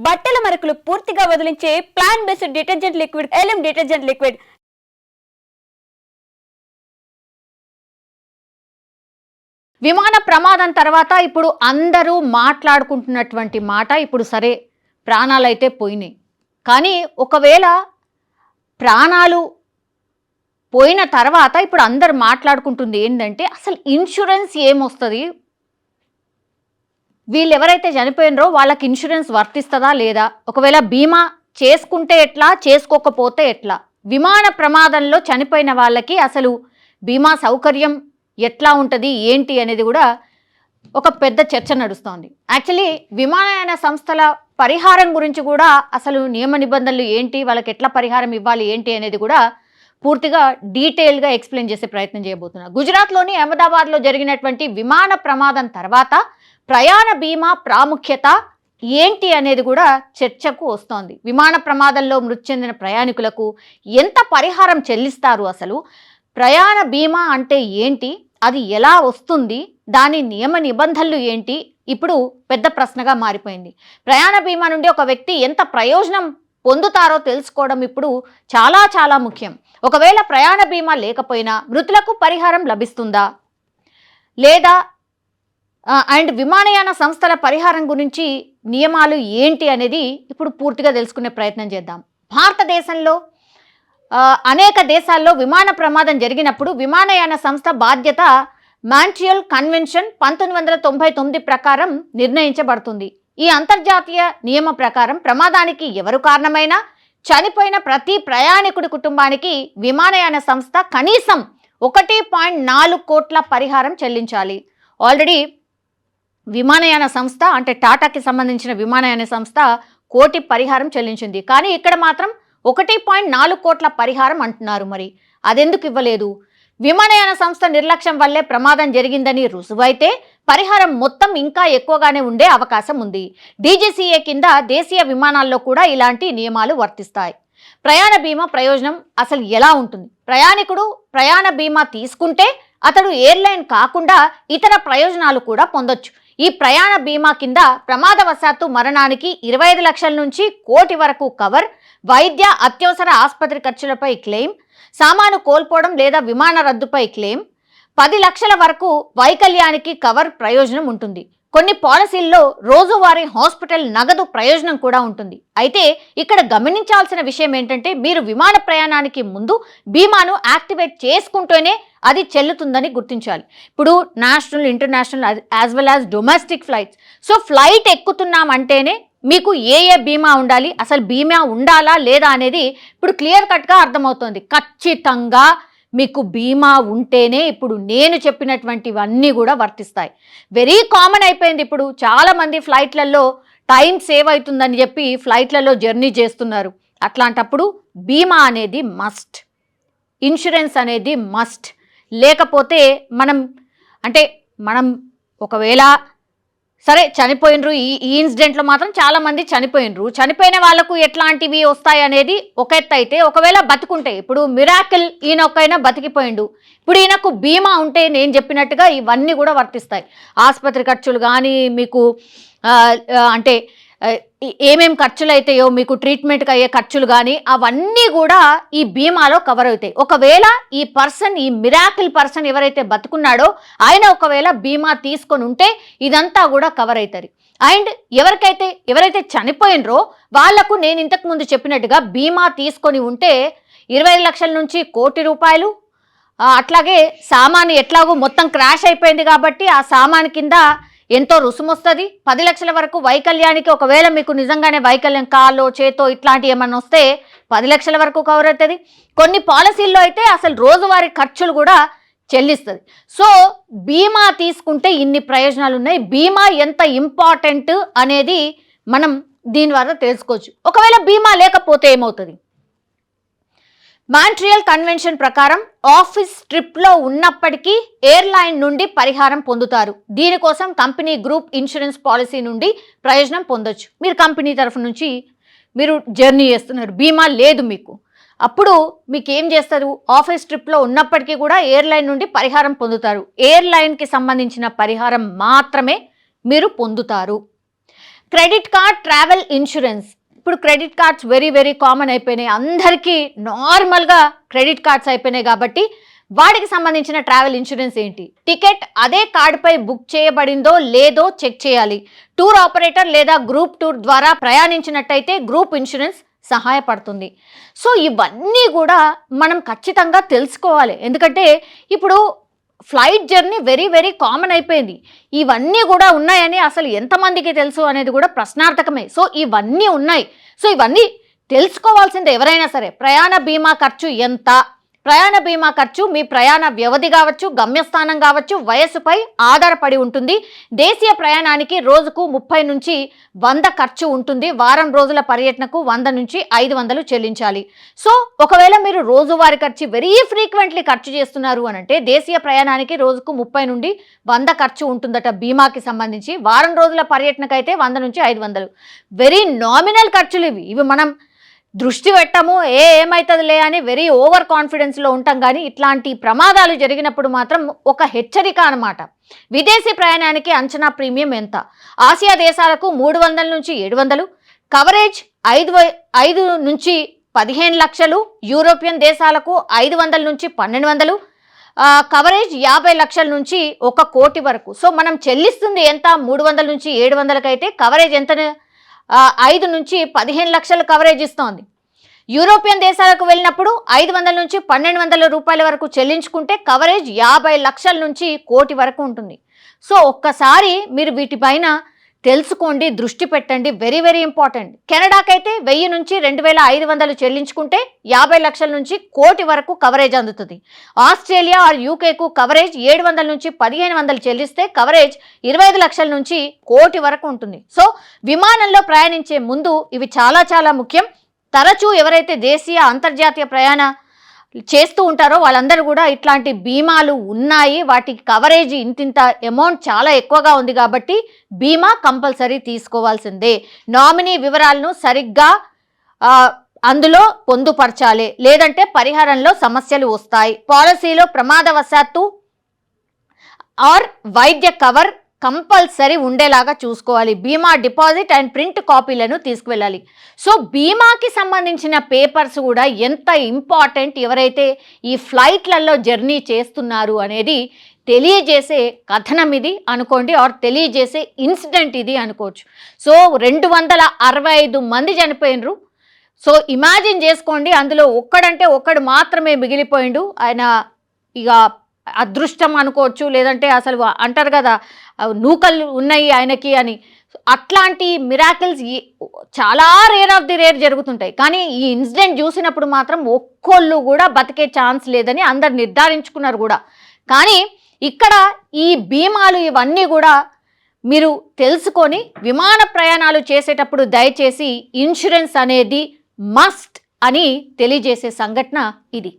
బట్టల మరకలు పూర్తిగా వదిలించే ప్లాంట్ బేస్డ్ డిటర్జెంట్ లిక్విడ్ ఎలిమ్ డిటర్జెంట్ లిక్విడ్. విమాన ప్రమాదం తర్వాత ఇప్పుడు అందరూ మాట్లాడుకుంటున్నటువంటి మాట, ఇప్పుడు సరే ప్రాణాలైతే పోయినాయి, కానీ ఒకవేళ ప్రాణాలు పోయిన తర్వాత ఇప్పుడు అందరు మాట్లాడుకుంటుంది ఏంటంటే అసలు ఇన్సూరెన్స్ ఏమొస్తుంది, వీళ్ళు ఎవరైతే చనిపోయినరో వాళ్ళకి ఇన్సూరెన్స్ వర్తిస్తుందా లేదా, ఒకవేళ బీమా చేసుకుంటే ఎట్లా, చేసుకోకపోతే ఎట్లా, విమాన ప్రమాదంలో చనిపోయిన వాళ్ళకి అసలు బీమా సౌకర్యం ఎట్లా ఉంటుంది ఏంటి అనేది కూడా ఒక పెద్ద చర్చ నడుస్తోంది. యాక్చువల్లీ విమానయాన సంస్థల పరిహారం గురించి కూడా అసలు నియమ నిబంధనలు ఏంటి, వాళ్ళకి ఎట్లా పరిహారం ఇవ్వాలి ఏంటి అనేది కూడా పూర్తిగా డీటెయిల్గా ఎక్స్ప్లెయిన్ చేసే ప్రయత్నం చేయబోతున్నారు. గుజరాత్లోని అహ్మదాబాద్లో జరిగినటువంటి విమాన ప్రమాదం తర్వాత ప్రయాణ బీమా ప్రాముఖ్యత ఏంటి అనేది కూడా చర్చకు వస్తోంది. విమాన ప్రమాదంలో మృతి చెందిన ప్రయాణికులకు ఎంత పరిహారం చెల్లిస్తారు, అసలు ప్రయాణ బీమా అంటే ఏంటి, అది ఎలా వస్తుంది, దాని నియమ నిబంధనలు ఏంటి, ఇప్పుడు పెద్ద ప్రశ్నగా మారిపోయింది. ప్రయాణ బీమా నుండి ఒక వ్యక్తి ఎంత ప్రయోజనం పొందుతారో తెలుసుకోవడం ఇప్పుడు చాలా చాలా ముఖ్యం. ఒకవేళ ప్రయాణ బీమా లేకపోయినా మృతులకు పరిహారం లభిస్తుందా లేదా, అండ్ విమానయాన సంస్థల పరిహారం గురించి నియమాలు ఏంటి అనేది ఇప్పుడు పూర్తిగా తెలుసుకునే ప్రయత్నం చేద్దాం. భారతదేశంలో అనేక దేశాల్లో విమాన ప్రమాదం జరిగినప్పుడు విమానయాన సంస్థ బాధ్యత మాంట్రియల్ కన్వెన్షన్ 1999 ప్రకారం నిర్ణయించబడుతుంది. ఈ అంతర్జాతీయ నియమ ప్రకారం ప్రమాదానికి ఎవరు కారణమైనా చనిపోయిన ప్రతి ప్రయాణికుడి కుటుంబానికి విమానయాన సంస్థ కనీసం 1.4 కోట్ల పరిహారం చెల్లించాలి. ఆల్రెడీ విమానయాన సంస్థ అంటే టాటాకి సంబంధించిన విమానయాన సంస్థ 1 కోటి పరిహారం చెల్లించింది, కానీ ఇక్కడ మాత్రం 1.4 కోట్ల పరిహారం అంటున్నారు. మరి అదెందుకు ఇవ్వలేదు? విమానయాన సంస్థ నిర్లక్ష్యం వల్లే ప్రమాదం జరిగిందని రుజువైతే పరిహారం మొత్తం ఇంకా ఎక్కువగానే ఉండే అవకాశం ఉంది. డీజీసీఏ కింద దేశీయ విమానాల్లో కూడా ఇలాంటి నియమాలు వర్తిస్తాయి. ప్రయాణ బీమా ప్రయోజనం అసలు ఎలా ఉంటుంది? ప్రయాణికుడు ప్రయాణ బీమా తీసుకుంటే అతడు ఎయిర్లైన్ కాకుండా ఇతర ప్రయోజనాలు కూడా పొందొచ్చు. ఈ ప్రయాణ బీమా కింద ప్రమాదవశాత్తు మరణానికి 25 లక్షల నుంచి 1 కోటి వరకు కవర్, వైద్య అత్యవసర ఆసుపత్రి ఖర్చులపై క్లెయిమ్, సామాను కోల్పోవడం లేదా విమాన రద్దుపై క్లెయిమ్, 10 లక్షల వరకు వైకల్యానికి కవర్ ప్రయోజనం ఉంటుంది. కొన్ని పాలసీల్లో రోజువారీ హాస్పిటల్ నగదు ప్రయోజనం కూడా ఉంటుంది. అయితే ఇక్కడ గమనించాల్సిన విషయం ఏంటంటే మీరు విమాన ప్రయాణానికి ముందు బీమాను యాక్టివేట్ చేసుకుంటూనే అది చెల్లుతుందని గుర్తించాలి. ఇప్పుడు national, international as well as domestic flights. So flight ఎక్కుతున్నామంటేనే మీకు ఏ బీమా ఉండాలి, అసలు బీమా ఉండాలా లేదా అనేది ఇప్పుడు క్లియర్ కట్గా అర్థమవుతుంది. ఖచ్చితంగా మీకు బీమా ఉంటేనే ఇప్పుడు నేను చెప్పినటువంటివన్నీ కూడా వర్తిస్తాయి. వెరీ కామన్ అయిపోయింది. ఇప్పుడు చాలామంది ఫ్లైట్లలో టైం సేవ్ అవుతుందని చెప్పి ఫ్లైట్లలో జర్నీ చేస్తున్నారు. అట్లాంటప్పుడు బీమా అనేది మస్ట్, ఇన్సూరెన్స్ అనేది మస్ట్. లేకపోతే మనం ఒకవేళ సరే చనిపోయినరు, ఈ ఇన్సిడెంట్లో మాత్రం చాలామంది చనిపోయినరు, చనిపోయిన వాళ్ళకు ఎట్లాంటివి వస్తాయి అనేది ఒక ఎత్తు అయితే, ఒకవేళ బతుకుంటే ఇప్పుడు మిరాకిల్ ఈయనొక్కైనా బతికిపోయిండు, ఇప్పుడు ఈయనకు బీమా ఉంటే నేను చెప్పినట్టుగా ఇవన్నీ కూడా వర్తిస్తాయి. ఆసుపత్రి ఖర్చులు కానీ, మీకు అంటే ఏమేం ఖర్చులు అవుతాయో మీకు ట్రీట్మెంట్కి అయ్యే ఖర్చులు కానీ అవన్నీ కూడా ఈ బీమాలో కవర్ అవుతాయి. ఒకవేళ ఈ మిరాకిల్ పర్సన్ ఎవరైతే బతుకున్నాడో ఆయన ఒకవేళ బీమా తీసుకొని ఉంటే ఇదంతా కూడా కవర్ అవుతుంది. అండ్ ఎవరైతే చనిపోయినరో వాళ్లకు నేను ఇంతకు ముందు చెప్పినట్టుగా బీమా తీసుకొని ఉంటే 25 లక్షల నుంచి 1 కోటి రూపాయలు, అట్లాగే సామాను ఎట్లాగో మొత్తం క్రాష్ అయిపోయింది కాబట్టి ఆ సామాను కింద ఎంతో రుసుము వస్తుంది. 10 లక్షల వరకు వైకల్యానికి, ఒకవేళ మీకు నిజంగానే వైకల్యం కాలో చేతో ఇట్లాంటి ఏమన్నా వస్తే 10 లక్షల వరకు కవర్ అవుతుంది. కొన్ని పాలసీల్లో అయితే అసలు రోజువారీ ఖర్చులు కూడా చెల్లిస్తుంది. సో బీమా తీసుకుంటే ఇన్ని ప్రయోజనాలు ఉన్నాయి. బీమా ఎంత ఇంపార్టెంట్ అనేది మనం దీని ద్వారా తెలుసుకోవచ్చు. ఒకవేళ బీమా లేకపోతే ఏమవుతుంది? మాంట్రియల్ కన్వెన్షన్ ప్రకారం ఆఫీస్ ట్రిప్లో ఉన్నప్పటికీ ఎయిర్లైన్ నుండి పరిహారం పొందుతారు. దీనికోసం కంపెనీ గ్రూప్ ఇన్సూరెన్స్ పాలసీ నుండి ప్రయోజనం పొందొచ్చు. మీరు కంపెనీ తరఫు నుంచి మీరు జర్నీ చేస్తున్నారు, బీమా లేదు మీకు, అప్పుడు మీకు ఏం చేస్తారు? ఆఫీస్ ట్రిప్లో ఉన్నప్పటికీ కూడా ఎయిర్లైన్ నుండి పరిహారం పొందుతారు. ఎయిర్లైన్కి సంబంధించిన పరిహారం మాత్రమే మీరు పొందుతారు. Credit card travel insurance. ఇప్పుడు credit cards very very common అయిపోయినాయి, అందరికీ నార్మల్గా క్రెడిట్ కార్డ్స్ అయిపోయినాయి. కాబట్టి వాటికి సంబంధించిన ట్రావెల్ ఇన్సూరెన్స్ ఏంటి? టికెట్ అదే కార్డుపై బుక్ చేయబడిందో లేదో చెక్ చేయాలి. టూర్ ఆపరేటర్ లేదా గ్రూప్ టూర్ ద్వారా ప్రయాణించినట్టయితే గ్రూప్ ఇన్సూరెన్స్ సహాయపడుతుంది. సో ఇవన్నీ కూడా మనం ఖచ్చితంగా తెలుసుకోవాలి. ఎందుకంటే ఇప్పుడు flight journey very very common అయిపోయింది. ఇవన్నీ కూడా ఉన్నాయని అసలు ఎంతమందికి తెలుసు అనేది కూడా ప్రశ్నార్థకమే. సో ఇవన్నీ ఉన్నాయి. సో ఇవన్నీ తెలుసుకోవాల్సిందే ఎవరైనా సరే. ప్రయాణ బీమా ఖర్చు ఎంత? ప్రయాణ బీమా ఖర్చు మీ ప్రయాణ వ్యవధి కావచ్చు, గమ్యస్థానం కావచ్చు, వయస్సుపై ఆధారపడి ఉంటుంది. దేశీయ ప్రయాణానికి రోజుకు 30 నుంచి 100 ఖర్చు ఉంటుంది. వారం రోజుల పర్యటనకు 100 నుంచి 500 చెల్లించాలి. సో ఒకవేళ మీరు రోజువారీ ఖర్చు వెరీ ఫ్రీక్వెంట్లీ ఖర్చు చేస్తున్నారు అని అంటే దేశీయ ప్రయాణానికి రోజుకు 30 నుండి 100 ఖర్చు ఉంటుందట బీమాకి సంబంధించి. వారం రోజుల పర్యటనకు అయితే 100 నుంచి 500. వెరీ నామినల్ ఖర్చులు ఇవి మనం దృష్టి పెట్టము, ఏమవుతుందిలే అని వెరీ ఓవర్ కాన్ఫిడెన్స్లో ఉంటాం. కానీ ఇట్లాంటి ప్రమాదాలు జరిగినప్పుడు మాత్రం ఒక హెచ్చరిక అన్నమాట. విదేశీ ప్రయాణానికి అంచనా ప్రీమియం ఎంత? ఆసియా దేశాలకు 300 నుంచి 700, కవరేజ్ 5 నుంచి 15 లక్షలు. యూరోపియన్ దేశాలకు 500 నుంచి 1200, కవరేజ్ 50 లక్షల నుంచి 1 కోటి వరకు. సో మనం చెల్లిస్తుంది ఎంత? 300 నుంచి 700కి అయితే కవరేజ్ ఎంత? 5 నుంచి 15 లక్షల కవరేజ్ ఇస్తోంది. యూరోపియన్ దేశాలకు వెళ్ళినప్పుడు 500 నుంచి 1200 రూపాయల వరకు చెల్లించుకుంటే కవరేజ్ 50 లక్షల నుంచి 1 కోటి వరకు ఉంటుంది. సో ఒక్కసారి మీరు వీటిపైన తెలుసుకోండి, దృష్టి పెట్టండి, వెరీ వెరీ ఇంపార్టెంట్. కెనడాకైతే 1000 నుంచి 2500 చెల్లించుకుంటే 50 లక్షల నుంచి 1 కోటి వరకు కవరేజ్ అందుతుంది. ఆస్ట్రేలియా ఆర్ యూకేకు కవరేజ్ 700 నుంచి 1500 చెల్లిస్తే కవరేజ్ 25 లక్షల నుంచి 1 కోటి వరకు ఉంటుంది. సో విమానంలో ప్రయాణించే ముందు ఇవి చాలా చాలా ముఖ్యం. తరచూ ఎవరైతే దేశీయ అంతర్జాతీయ ప్రయాణ చేస్తూ ఉంటారో వాళ్ళందరూ కూడా ఇట్లాంటి బీమాలు ఉన్నాయి, వాటికి కవరేజ్ ఇంతింత అమౌంట్ చాలా ఎక్కువగా ఉంది కాబట్టి బీమా కంపల్సరీ తీసుకోవాల్సిందే. నామినీ వివరాలను సరిగ్గా అందులో పొందుపరచాలి, లేదంటే పరిహారంలో సమస్యలు వస్తాయి. పాలసీలో ప్రమాదవశాత్తు ఆర్ వైద్య కవర్ కంపల్సరీ ఉండేలాగా చూసుకోవాలి. బీమా డిపాజిట్ అండ్ ప్రింట్ కాపీలను తీసుకువెళ్ళాలి. సో బీమాకి సంబంధించిన పేపర్స్ కూడా ఎంత ఇంపార్టెంట్, ఎవరైతే ఈ ఫ్లైట్లలో జర్నీ చేస్తున్నారు అనేది తెలియజేసే కథనం ఇది అనుకోండి, ఆర్ తెలియజేసే ఇన్సిడెంట్ ఇది అనుకోవచ్చు. సో 265 మంది చనిపోయినరు. సో ఇమాజిన్ చేసుకోండి, అందులో ఒక్కడు మాత్రమే మిగిలిపోయిండు. ఆయన ఇక అదృష్టం అనుకోవచ్చు, లేదంటే అసలు అంటారు కదా నూకలు ఉన్నాయి ఆయనకి అని. అట్లాంటి మిరాకిల్స్ చాలా రేర్ ఆఫ్ ది రేర్ జరుగుతుంటాయి. కానీ ఈ ఇన్సిడెంట్ చూసినప్పుడు మాత్రం ఒక్కోళ్ళు కూడా బతికే ఛాన్స్ లేదని అందరు నిర్ధారించుకున్నారు కూడా. కానీ ఇక్కడ ఈ బీమాలు ఇవన్నీ కూడా మీరు తెలుసుకొని విమాన ప్రయాణాలు చేసేటప్పుడు దయచేసి ఇన్సూరెన్స్ అనేది మస్ట్ అని తెలియజేసే సంఘటన ఇది.